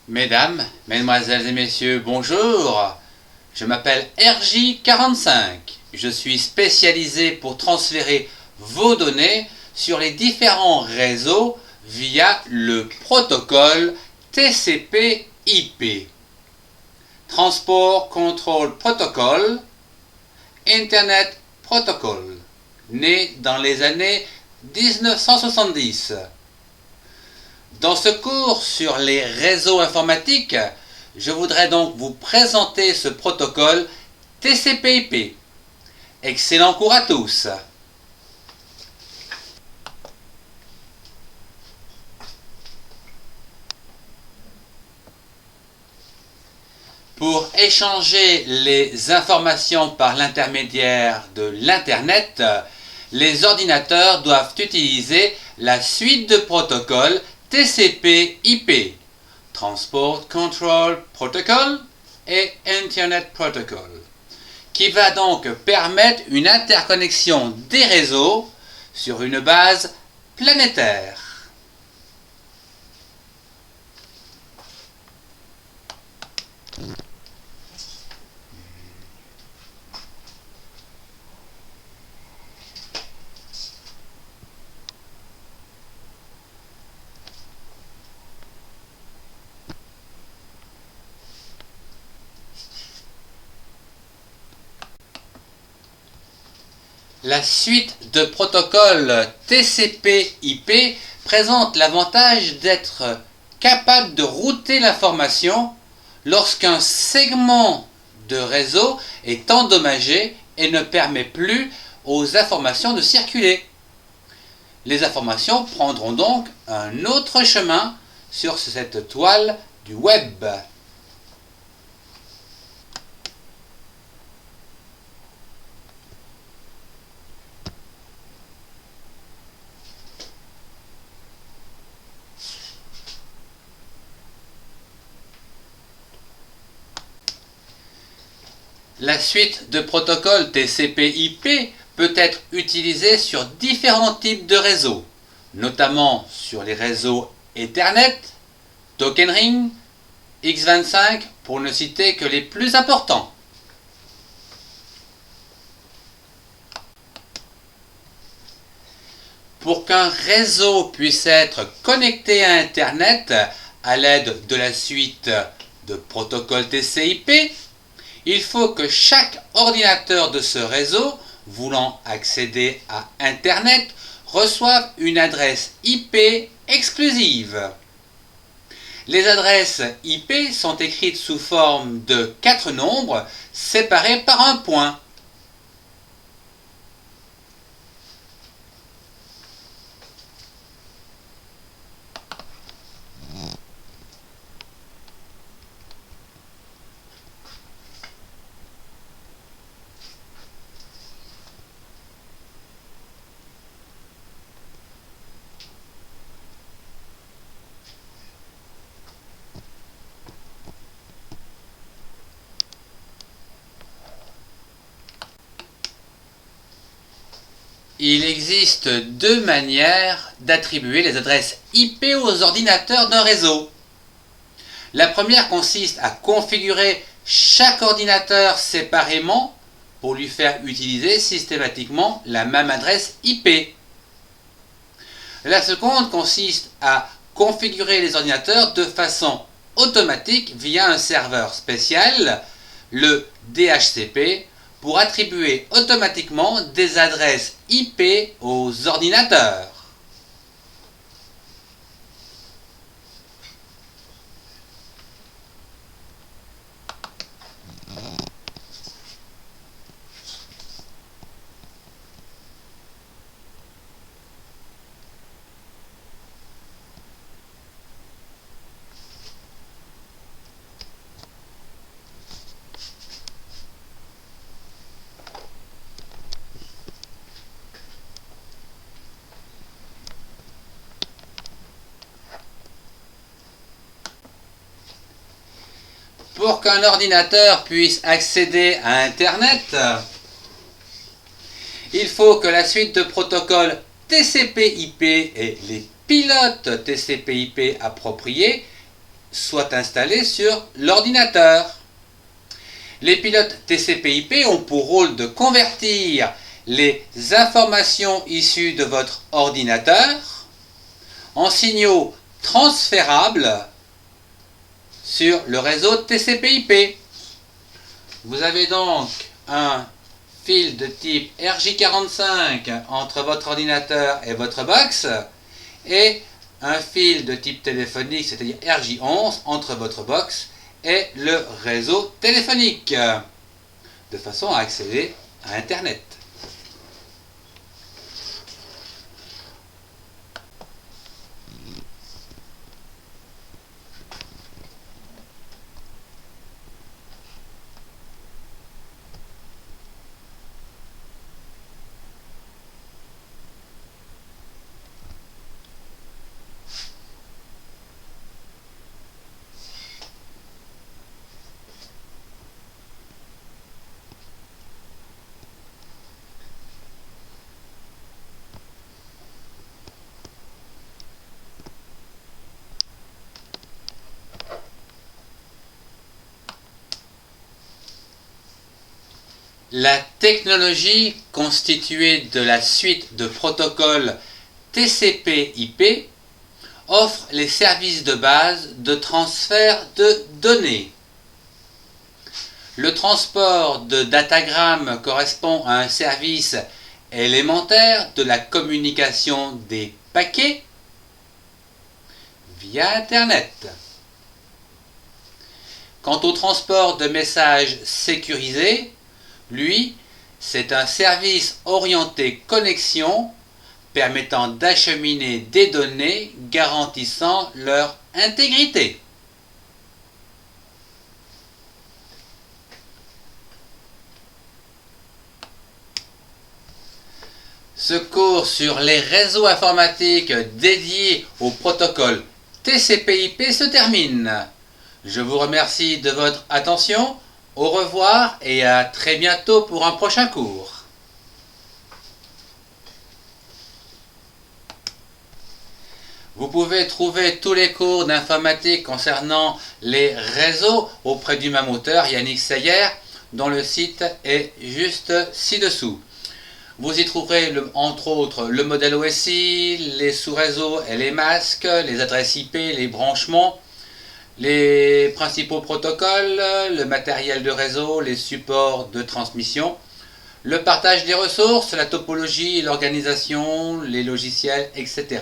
Mesdames, mesdemoiselles et messieurs, bonjour. Je m'appelle RJ45. Je suis spécialisé pour transférer vos données sur les différents réseaux via le protocole TCP/IP. Transport Control Protocol, Internet Protocol, né dans les années 1970. Dans ce cours sur les réseaux informatiques, je voudrais donc vous présenter ce protocole TCP/IP. Excellent cours à tous. Pour échanger les informations par l'intermédiaire de l'Internet, les ordinateurs doivent utiliser la suite de protocoles TCP/IP, Transport Control Protocol et Internet Protocol, qui va donc permettre une interconnexion des réseaux sur une base planétaire. La suite de protocoles TCP/IP présente l'avantage d'être capable de router l'information lorsqu'un segment de réseau est endommagé et ne permet plus aux informations de circuler. Les informations prendront donc un autre chemin sur cette toile du web. La suite de protocoles TCP/IP peut être utilisée sur différents types de réseaux, notamment sur les réseaux Ethernet, Token Ring, X25 pour ne citer que les plus importants. Pour qu'un réseau puisse être connecté à Internet à l'aide de la suite de protocoles TCP/IP, il faut que chaque ordinateur de ce réseau voulant accéder à Internet reçoive une adresse IP exclusive. Les adresses IP sont écrites sous forme de 4 nombres séparés par un point. Il existe deux manières d'attribuer les adresses IP aux ordinateurs d'un réseau. La première consiste à configurer chaque ordinateur séparément pour lui faire utiliser systématiquement la même adresse IP. La seconde consiste à configurer les ordinateurs de façon automatique via un serveur spécial, le DHCP, pour attribuer automatiquement des adresses IP aux ordinateurs. Pour qu'un ordinateur puisse accéder à Internet, il faut que la suite de protocoles TCP/IP et les pilotes TCP/IP appropriés soit installé sur l'ordinateur. Les pilotes TCP/IP ont pour rôle de convertir les informations issues de votre ordinateur en signaux transférables sur le réseau TCP/IP. Vous avez donc un fil de type RJ45 entre votre ordinateur et votre box et un fil de type téléphonique, c'est-à-dire RJ11, entre votre box et le réseau téléphonique, de façon à accéder à Internet. La technologie constituée de la suite de protocoles TCP/IP offre les services de base de transfert de données. Le transport de datagrammes correspond à un service élémentaire de la communication des paquets via Internet. Quant au transport de messages sécurisés, lui, c'est un service orienté connexion permettant d'acheminer des données garantissant leur intégrité. Ce cours sur les réseaux informatiques dédiés au protocole TCP/IP se termine. Je vous remercie de votre attention. Au revoir et à très bientôt pour un prochain cours. Vous pouvez trouver tous les cours d'informatique concernant les réseaux auprès du même auteur, Yannick Seyer, dont le site est juste ci-dessous. Vous y trouverez entre autres le modèle OSI, les sous-réseaux et les masques, les adresses IP, les branchements, les principaux protocoles, le matériel de réseau, les supports de transmission, le partage des ressources, la topologie, l'organisation, les logiciels, etc.